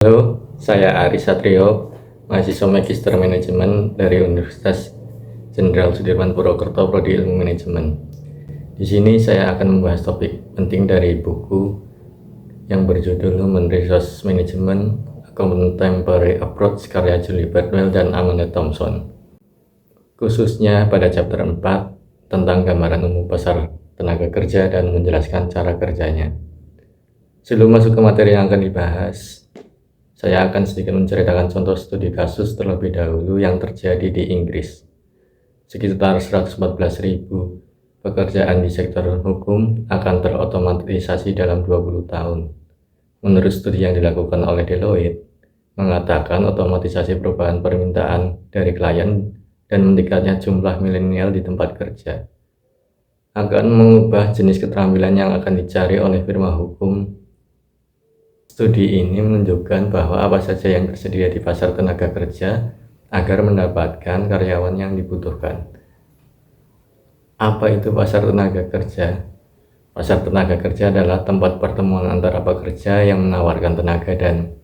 Halo, saya Aris Satrio, mahasiswa Magister Manajemen dari Universitas Jenderal Sudirman Purwokerto, Prodi Ilmu Manajemen. Di sini saya akan membahas topik penting dari buku yang berjudul Human Resource Management: A Contemporary Approach karya Julie Bardwell dan Amanda Thompson. Khususnya pada chapter 4 tentang gambaran umum pasar tenaga kerja dan menjelaskan cara kerjanya. Sebelum masuk ke materi yang akan dibahas, saya akan sedikit menceritakan contoh studi kasus terlebih dahulu yang terjadi di Inggris. Sekitar 114.000 pekerjaan di sektor hukum akan terotomatisasi dalam 20 tahun. Menurut studi yang dilakukan oleh Deloitte, mengatakan otomatisasi perubahan permintaan dari klien dan meningkatnya jumlah milenial di tempat kerja akan mengubah jenis keterampilan yang akan dicari oleh firma hukum. Studi ini menunjukkan bahwa apa saja yang tersedia di pasar tenaga kerja agar mendapatkan karyawan yang dibutuhkan. Apa itu pasar tenaga kerja? Pasar tenaga kerja adalah tempat pertemuan antara pekerja yang menawarkan tenaga dan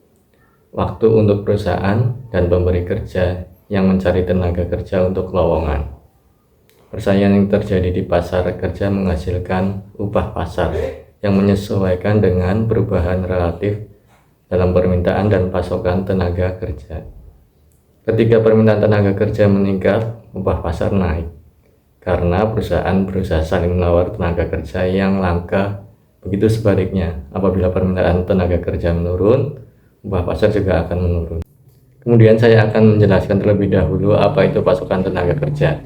waktu untuk perusahaan dan pemberi kerja yang mencari tenaga kerja untuk lowongan. Persaingan yang terjadi di pasar kerja menghasilkan upah pasar yang menyesuaikan dengan perubahan relatif dalam permintaan dan pasokan tenaga kerja. Ketika permintaan tenaga kerja meningkat, upah pasar naik karena perusahaan berusaha saling menawar tenaga kerja yang langka. Begitu sebaliknya, apabila permintaan tenaga kerja menurun, upah pasar juga akan menurun. Kemudian saya akan menjelaskan terlebih dahulu apa itu pasokan tenaga kerja.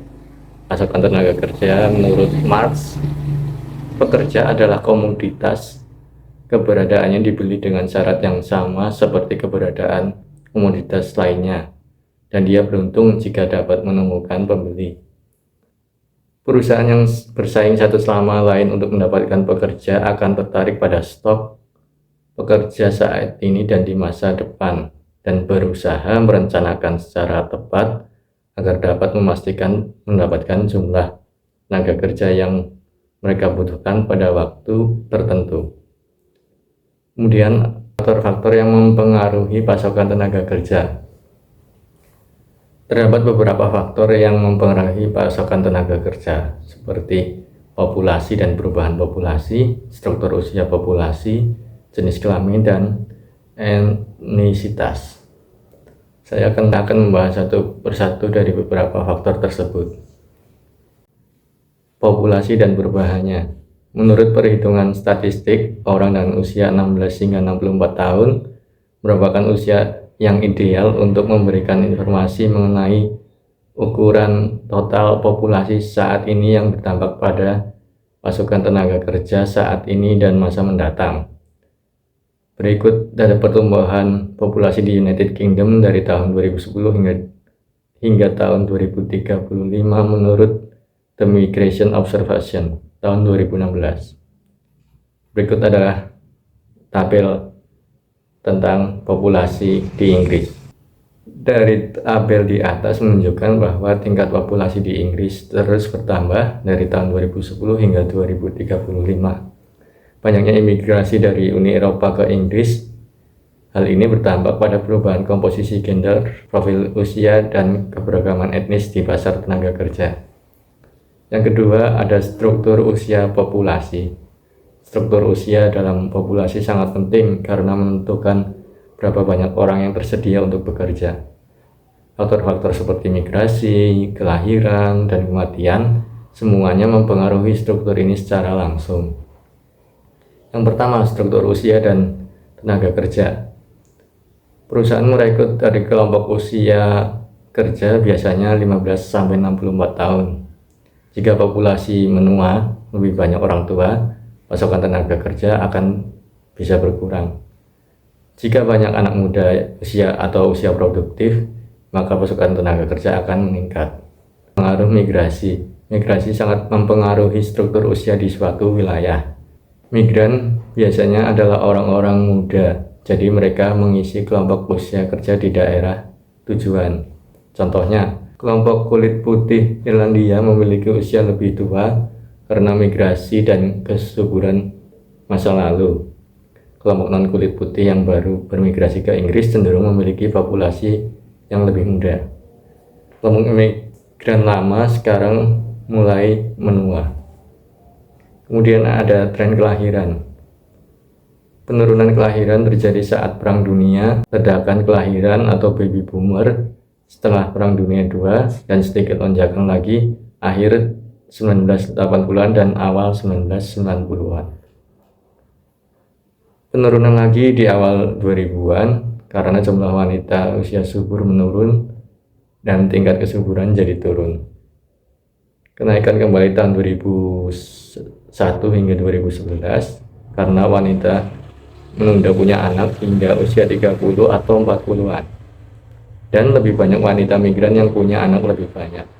Pasokan tenaga kerja menurut Marx, pekerja adalah komoditas. Keberadaannya dibeli dengan syarat yang sama seperti keberadaan komoditas lainnya, dan dia beruntung jika dapat menemukan pembeli. Perusahaan yang bersaing satu sama lain untuk mendapatkan pekerja akan tertarik pada stok pekerja saat ini dan di masa depan, dan berusaha merencanakan secara tepat agar dapat memastikan mendapatkan jumlah tenaga kerja yang mereka butuhkan pada waktu tertentu. Kemudian faktor-faktor yang mempengaruhi pasokan tenaga kerja. Terdapat beberapa faktor yang mempengaruhi pasokan tenaga kerja, seperti populasi dan perubahan populasi, struktur usia populasi, jenis kelamin, dan etnisitas. Saya akan membahas satu persatu dari beberapa faktor tersebut. Populasi dan perubahannya. Menurut perhitungan statistik, orang dengan usia 16 hingga 64 tahun merupakan usia yang ideal untuk memberikan informasi mengenai ukuran total populasi saat ini yang berdampak pada pasokan tenaga kerja saat ini dan masa mendatang. Berikut data pertumbuhan populasi di United Kingdom dari tahun 2010 hingga tahun 2035 menurut The Migration Observation tahun 2016. Berikut adalah tabel tentang populasi di Inggris. Dari tabel di atas menunjukkan bahwa tingkat populasi di Inggris terus bertambah dari tahun 2010 hingga 2035. Banyaknya imigrasi dari Uni Eropa ke Inggris. Hal ini berdampak pada perubahan komposisi gender, profil usia, dan keberagaman etnis di pasar tenaga kerja. Yang kedua, ada struktur usia populasi. Struktur usia dalam populasi sangat penting karena menentukan berapa banyak orang yang tersedia untuk bekerja. Faktor-faktor seperti migrasi, kelahiran, dan kematian semuanya mempengaruhi struktur ini secara langsung. Yang pertama, struktur usia dan tenaga kerja. Perusahaan merekrut dari kelompok usia kerja biasanya 15-64 tahun. Jika populasi menua, lebih banyak orang tua, pasokan tenaga kerja akan bisa berkurang. Jika banyak anak muda usia produktif, maka pasokan tenaga kerja akan meningkat. Pengaruh migrasi. Migrasi sangat mempengaruhi struktur usia di suatu wilayah. Migran biasanya adalah orang-orang muda, jadi mereka mengisi kelompok usia kerja di daerah tujuan. Contohnya, kelompok kulit putih Irlandia memiliki usia lebih tua karena migrasi dan kesuburan masa lalu. kelompok non-kulit putih yang baru bermigrasi ke Inggris cenderung memiliki populasi yang lebih muda. Kelompok imigran lama sekarang mulai menua. Kemudian ada tren kelahiran. Penurunan kelahiran terjadi saat Perang Dunia, ledakan kelahiran atau baby boomer setelah Perang Dunia II, dan sedikit lonjakan lagi akhir 1980-an dan awal 1990-an. Penurunan lagi di awal 2000-an karena jumlah wanita usia subur menurun dan tingkat kesuburan jadi turun. Kenaikan kembali tahun 2001 hingga 2011 karena wanita menunda punya anak hingga usia 30 atau 40-an, dan lebih banyak wanita migran yang punya anak lebih banyak.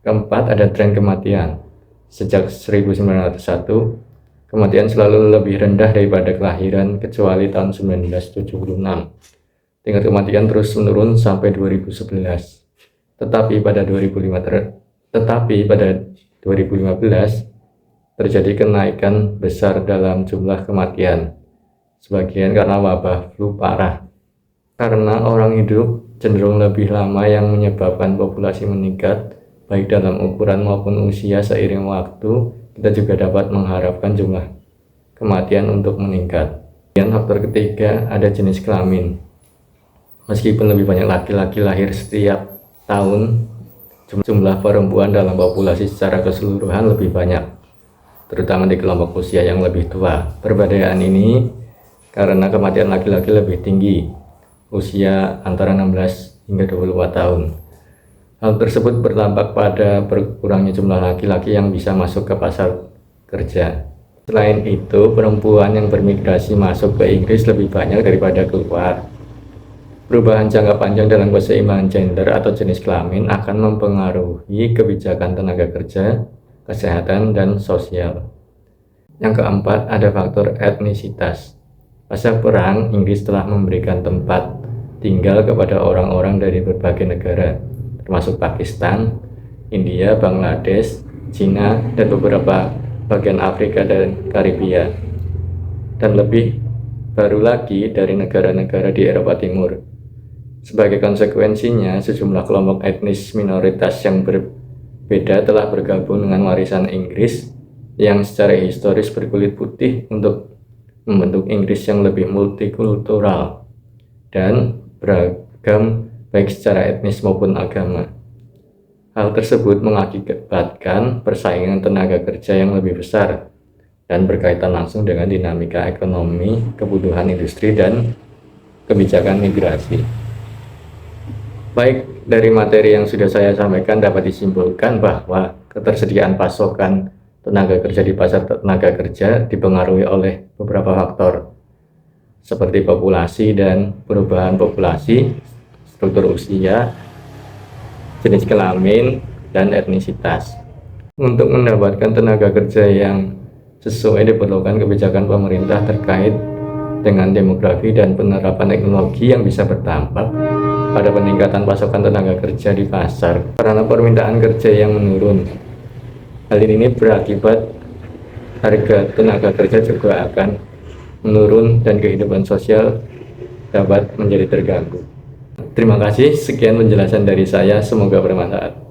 Keempat, ada tren kematian. Sejak 1901, kematian selalu lebih rendah daripada kelahiran kecuali tahun 1976. Tingkat kematian terus menurun sampai 2011. Tetapi pada 2015 terjadi kenaikan besar dalam jumlah kematian, sebagian karena wabah flu parah. Karena orang hidup cenderung lebih lama yang menyebabkan populasi meningkat, baik dalam ukuran maupun usia seiring waktu, kita juga dapat mengharapkan jumlah kematian untuk meningkat. Dan faktor ketiga, ada jenis kelamin. Meskipun lebih banyak laki-laki lahir setiap tahun, jumlah perempuan dalam populasi secara keseluruhan lebih banyak, terutama di kelompok usia yang lebih tua. Perbedaan ini karena kematian laki-laki lebih tinggi, usia antara 16 hingga 24 tahun. Hal tersebut berdampak pada berkurangnya jumlah laki-laki yang bisa masuk ke pasar kerja. Selain itu, perempuan yang bermigrasi masuk ke Inggris lebih banyak daripada keluar. Perubahan jangka panjang dalam keseimbangan gender atau jenis kelamin akan mempengaruhi kebijakan tenaga kerja, kesehatan, dan sosial. Yang keempat, ada faktor etnisitas. Pasca perang, Inggris telah memberikan tempat tinggal kepada orang-orang dari berbagai negara, termasuk Pakistan, India, Bangladesh, Cina, dan beberapa bagian Afrika dan Karibia, dan lebih baru lagi dari negara-negara di Eropa Timur. Sebagai konsekuensinya, sejumlah kelompok etnis minoritas yang berbeda telah bergabung dengan warisan Inggris yang secara historis berkulit putih untuk membentuk Inggris yang lebih multikultural dan beragam baik secara etnis maupun agama. Hal tersebut mengakibatkan persaingan tenaga kerja yang lebih besar dan berkaitan langsung dengan dinamika ekonomi, kebutuhan industri, dan kebijakan migrasi. Baik, dari materi yang sudah saya sampaikan dapat disimpulkan bahwa ketersediaan pasokan tenaga kerja di pasar tenaga kerja dipengaruhi oleh beberapa faktor seperti populasi dan perubahan populasi, struktur usia, jenis kelamin, dan etnisitas. Untuk mendapatkan tenaga kerja yang sesuai diperlukan kebijakan pemerintah terkait dengan demografi dan penerapan teknologi yang bisa berdampak pada peningkatan pasokan tenaga kerja di pasar karena permintaan kerja yang menurun. Hal ini berakibat harga tenaga kerja juga akan menurun dan kehidupan sosial dapat menjadi terganggu. Terima kasih, sekian penjelasan dari saya, semoga bermanfaat.